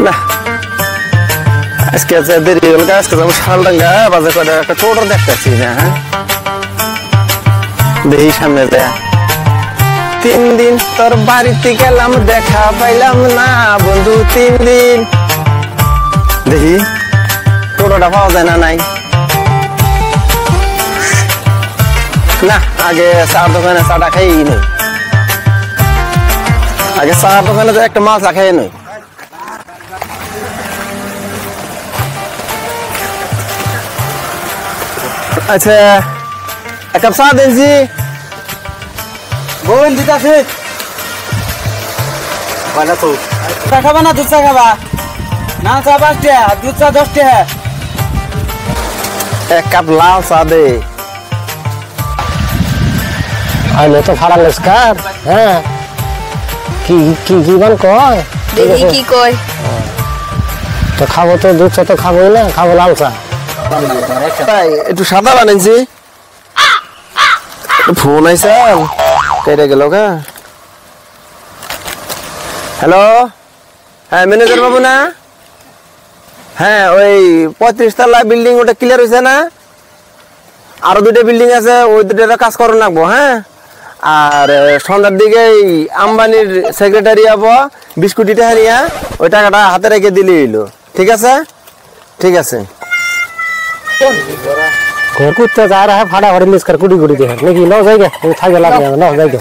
না আজকে দেরি হল আজকে যাবো শালডাঙ্গা বাজার করে একটা টোটো দেখতেছি না হ্যাঁ দেখি সামনে দেয়া 3 দিন তোর বাড়িতে গেলাম দেখা পাইলাম না বন্ধু 3 দিন দেখি টোটোটা পাওয়া যায় না নাই না আগে চার দোকানে চাটা খাই নই আগে চার দোকানে তো একটা মাছ খাই নই আচ্ছা এক কাপ চা দেন জি বলেন দিতে আছে চা খাবা না দুধ চা খাবা না চা 5 টাকা দুধ চা 10 টাকা এক কাপ লাল চা দে আইলে তো ফাড়া লেসকার হ্যাঁ কি কি জীবন কয় দেখি কি কয় তো খাবো তো দুধ চা তো খাবোই না খাবো লাল চা তাই একটু সাদা বানাইছি ফোন আইছে কেটে গেল গা হ্যালো হ্যাঁ ম্যানেজার বাবু না হ্যাঁ ওই 35 তলা বিল্ডিং ওটা ক্লিয়ার হয়েছে না আরো 2টা বিল্ডিং আছে ওই 2টার কাজ করো লাগবো হ্যাঁ আর সন্ধ্যার দিকে আম্বানির সেক্রেটারি আবো 20 কোটি টাকা নিয়ে ওই টাকাটা হাতে রেখে দিলে হইলো ঠিক আছে ঠিক আছে ঘর করতে যা रहा है फाड़ा फाड़ी मिस कर कुड़ी कुड़ी दे लेकिन लो जाएगा वो था गला गया लो जाएगा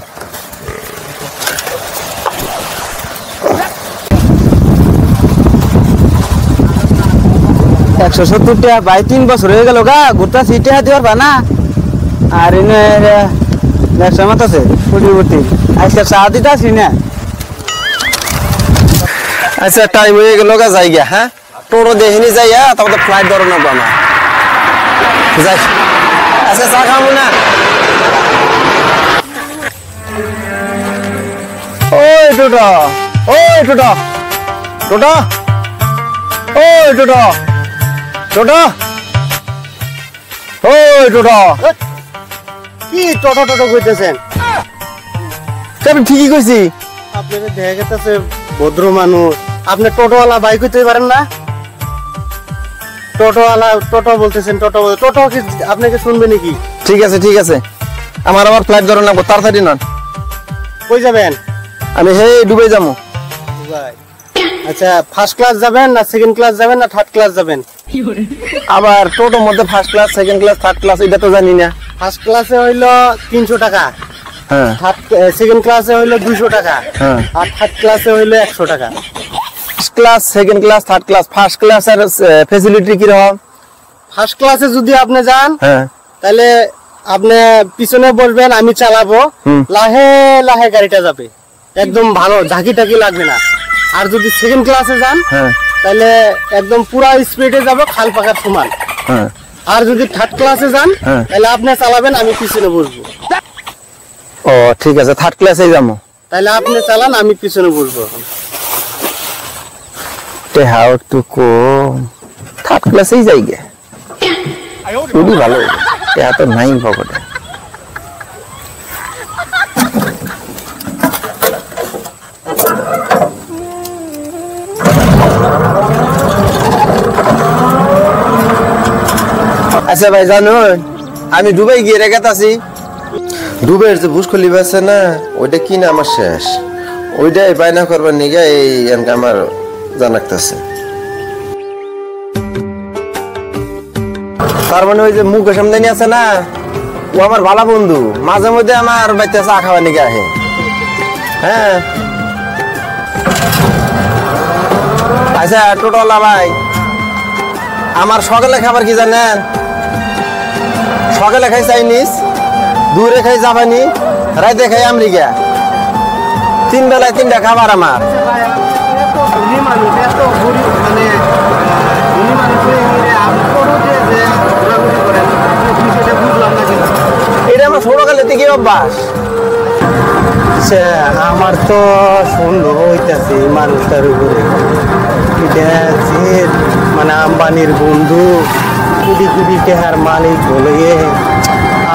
170 টাকা ভাই 3 বছর হয়ে গেল গা গোটা সিটে হাতে পারবা না আর এনে নেক্সট মাস আছে কুড়িবর্তী আজকে চা দিতে আসি না আচ্ছা টাইম হয়ে গেল গা যাইগা হ্যাঁ টোটো দেখিনি যাইয়া তারপর ফ্লাইট ধরো না বানা যাই আচ্ছা চা খাবো না ওই টোটো ওই টোটো টোটো ওই টোটো টোটো ওই টোটো কি টোটো টোটো কইতেছেন আমি ঠিকই কইছি আপনাদের দেখা গেছে ভদ্র মানুষ আপনি টোটোওয়ালা বাইক হইতে পারেন না টোটোওয়ালা টোটো বলতেছেন টোটো টোটো কি আপনাকে শুনবে নাকি ঠিক আছে আমার আবার ফ্লাইট ধরো না তাড়াতাড়ি নন কই যাবেন আমি হে দুবাই যাবো আচ্ছা ফার্স্ট ক্লাস যাবেন না সেকেন্ড ক্লাস যাবেন না থার্ড ক্লাস যাবেন আবার টোটোর মধ্যে first class second class third class এটা তো জানি না ফার্স্ট ক্লাসে হইলো 300 টাকা হ্যাঁ সেকেন্ড ক্লাসে হইলো 200 টাকা হ্যাঁ আর থার্ড ক্লাসে হইলো 100 টাকা first class second class third class first ক্লাসের ফ্যাসিলিটি কি রকম ফার্স্ট ক্লাসে যদি আপনি যান হ্যাঁ তাহলে আপনি পিছনে বসবেন আমি চালাবো লাহে লাহে গাড়িটা যাবে একদম ভালো ঝাঁকি টাকি লাগবে না আর যদি সেকেন্ড ক্লাসে যান হ্যাঁ তাহলে একদম পুরা স্পিডে যাব খাল পাকার সমান হ্যাঁ আর যদি থার্ড ক্লাসে যান তাহলে আপনি চালাবেন আমি পিছনে বসবো ও ঠিক আছে থার্ড ক্লাসে যাবো তাহলে আপনি চালান আমি পিছনে বসবো তে হাও তো কো থার্ড ক্লাসেই যাই গে খুবই ভালো এটা তো নাই পকেটে আচ্ছা ভাই জানুন আমি দুবাই গিয়ে রেখেছি দুবাইয়ের যে বুশখলিফ আছে না ওইটা কিনা আমার শেষ ওইটাই বায়না করবার নিগে এই আমার জানাকতেছে তার মানে ওই যে মুখের সামনে আছে না ও আমার ভালো বন্ধু মাঝে মধ্যে আমার বাচ্চা চা খাওয়া নিগে আহে হ্যাঁ আচ্ছা টোটোলা ভাই আমার সকালে খাবার কি জানেন সকালে খাই চাইনিজ দূরে খাই জাপানি রাতে খাই আমেরিকা 3 বেলায় 3টা খাবার আমার এটা আমার ছোটকালে থেকে অভ্যাস আমার তো সন্দেহ হইতেছে মানুষটার উপরে মানে আম্বানির বন্ধু কোটি কোটি টাকার মালিক বলে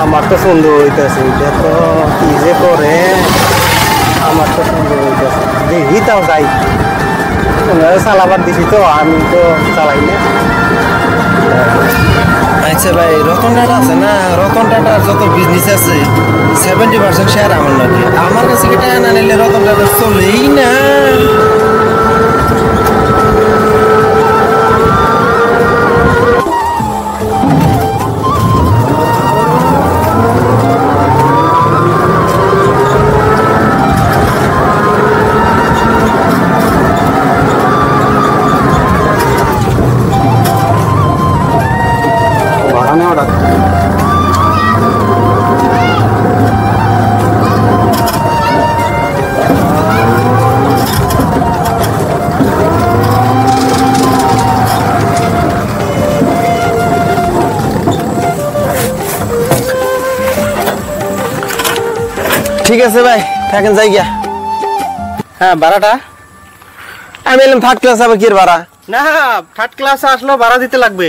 আমার তো সুন্দর হইতেছে, এটা তো কি যে করে, আমার তো সুন্দর হইতেছে, দেখি তাও যাই, ওনারা চালাবার দিছি তো, আমি তো চালাই না। আচ্ছা ভাই, রতন টাটা আছে না, রতন টাটার যত বিজনেস আছে 70% শেয়ার আমার নাকি, আমার কাছে কি টাকা না নিলে রতন টাটা চলেই না। ঠিক আছে ভাই, থাকেন যাই গিয়া। হ্যাঁ, ভাড়াটা আমি এলাম থার্ড ক্লাস, আবার কি ভাড়া? না, থার্ড ক্লাসে আসলেও ভাড়া দিতে লাগবে।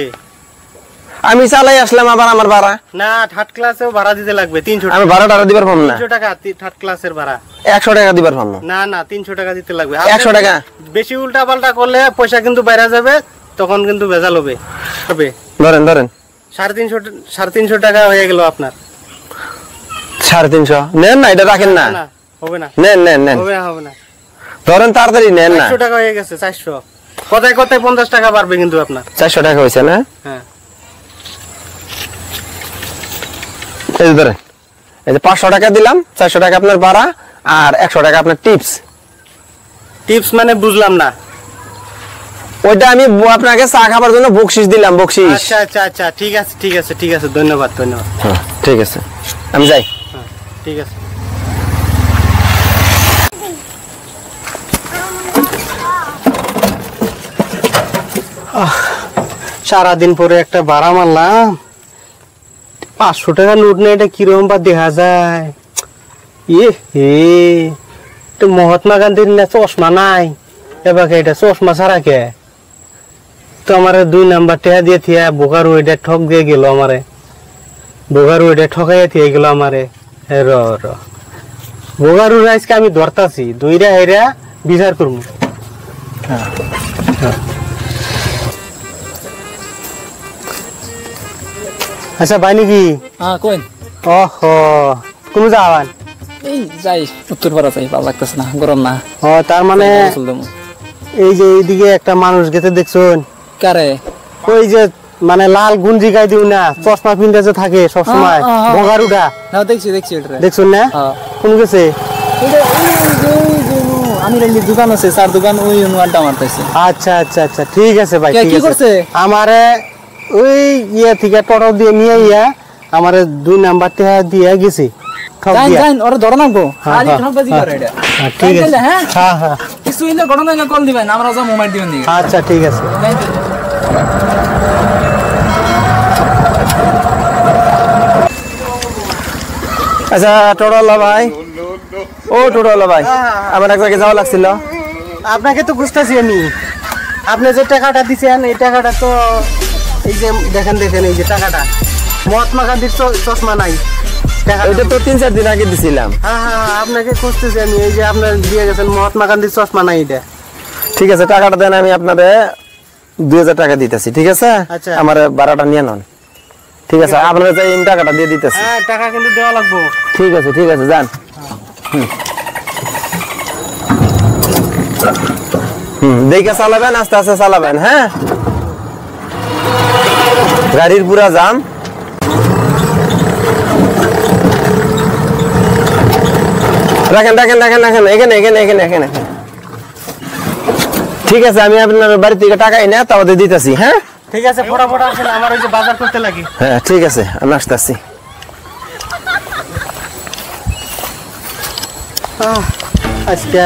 আমি চালাই আসলাম, আবার আমার ভাড়া? না, থার্ড ক্লাসেও ভাড়া দিতে লাগবে 300 টাকা। আমি ভাড়া টাড়া দিবার পাম না। 300 টাকা থার্ড ক্লাসের ভাড়া। 100 টাকা দিবার পাম না। না না, 300 টাকা দিতে লাগবে। 100 টাকা? বেশি উল্টা পাল্টা করলে পয়সা কিন্তু বাইরে যাবে, তখন কিন্তু ভেজাল হবে। ধরেন ধরেন, 350 টাকা হয়ে গেল আপনার। 350 নেন না, এটা রাখেন না। না, হবে না। নেন নেন নেন, হবে না। ধরেন তাড়াতাড়ি নেন না। 400 টাকা হয়ে গেছে, 400। কথায় কথায় 50 টাকা বাড়বে কিন্তু আপনার। 400 টাকা হয়েছে না? হ্যাঁ, এই যে ধরেন, এই যে 500 টাকা দিলাম, 400 টাকা আপনার ভাড়া, আর 100 টাকা আপনার টিপস। টিপস মানে বুঝলাম না। ওইটা আমি আপনাকে চা খাবার জন্য বকশিস দিলাম, বকশিস। আচ্ছা আচ্ছা আচ্ছা, ঠিক আছে ঠিক আছে ঠিক আছে, ধন্যবাদ ধন্যবাদ। হ্যাঁ ঠিক আছে, আমি যাই। হ্যাঁ, ঠিক আছে। সারাদিন পরে একটা ভাড়া মারলাম, 500 টাকা নোট নেই, এটা কিরকম বা দেখা যায়। তো মহাত্মা গান্ধীর না চশমা নাই, এবার এটা চশমা ছাড়া কে? তো আমার 2 নাম্বার টেহা দিয়ে থিয়া বোকারু এটা ঠক দিয়ে গেল, আমারে বোকারু এটা ঠকাইয়া থিয়ে গেল আমারে। র বোকারু আজকে আমি ধরতাছি, 2টা হেরা বিচার করবো। আচ্ছা ভাই নাকি? হ্যাঁ কই? ওহ, কোন যাওয়ান? এই যাই উত্তরপাড়া যাই, ভালো লাগতেছে না, গরম না। ও তার মানে এই যে এইদিকে একটা মানুষ গেতে দেখছুন? কারে? ওই যে মানে লাল গুঞ্জি গাই দিও না, চশমা পিনতে যে থাকে সব সময়, বগারুটা। না দেখছি দেখছি এটা। দেখছুন না? কোন গেছে? আমি রেলি দোকান আছে, চার দোকান, ওই আড্ডা মারতেছে। আচ্ছা আচ্ছা আচ্ছা, ঠিক আছে ভাই। কি করছে? আমারে ওই ইয়া থেকে টোটো দিয়ে নিয়ে আমারে 2 নাম্বার টেহা দিয়ে গেছি। যাই যাই, ওরে ধরে নাকবো। আজ ঠকবাজি করে এটা। ঠিক আছে। হ্যাঁ হ্যাঁ, কিছু হইলে ঘটনা না কল দিবেন, আমরা যা মোবাইল দিবেন দিকে। আচ্ছা ঠিক আছে। আচ্ছা টোটোওয়ালা ভাই, ও টোটোওয়ালা ভাই, আমার এক জায়গায় যাওয়া লাগছিল। আপনাকে তো বুঝতেছি আমি, আপনি যে টাকাটা দিচ্ছেন এই টাকাটা তো এই যে দেখেন দেখেন, এই যে টাকাটা মহাত্মা গান্ধীর চশমা নাই, ওইটা তো 3-4 দিন আগে দিছিলাম। হ্যাঁ হ্যাঁ, আপনাকে খুঁজতেছি আমি, এই যে আপনার দিয়ে গেছেন মহাত্মা গান্ধীর চশমা নাই এটা। ঠিক আছে, টাকাটা দেন, আমি আপনারে 2000 টাকা দিতেছি। ঠিক আছে, আচ্ছা। আমার ভাড়াটা নিয়ে নেন। ঠিক আছে, আপনারা যাই টাকাটা দিয়ে দিতেছি। হ্যাঁ, টাকা কিন্তু দেওয়া লাগবে। ঠিক আছে ঠিক আছে, যান। দেখে চালাবেন, আস্তে আস্তে চালাবেন। হ্যাঁ, গাড়ির পুরা জাম। রাখেন রাখেন রাখেন রাখেন, এখানে এখানে এখানে এখানে। ঠিক আছে, আমি আপনার বাড়ি থেকে টাকা এনে তাও দিতেছি। হ্যাঁ ঠিক আছে, ফটাফট আসেন, আমার ওই যে বাজার করতে লাগি। হ্যাঁ ঠিক আছে, আমি আসতেছি। আজকে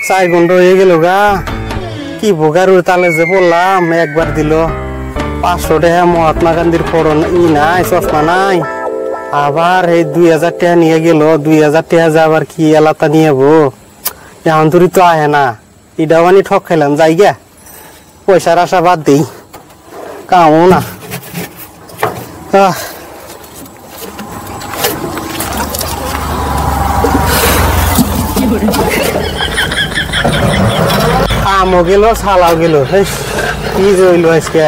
4 ঘন্টা হয়ে গেল গা, কি বোকারুর তালে যে বললাম, একবার দিল 500 টাকা মহাত্মা গান্ধীর ফটো নাই, চশমা নাই, আবার এই 2000 টাকা নিয়ে গেল। 2000 টাকা যে আবার কি এলাকা নিয়ে যাবো, এখন তুই তো আহে না, এটাও আমি ঠক খাইলাম। যাই গা, পয়সার আশা বাদ দিই, কামও না। আমও গেল ছালাও গেল কি জইল আজকে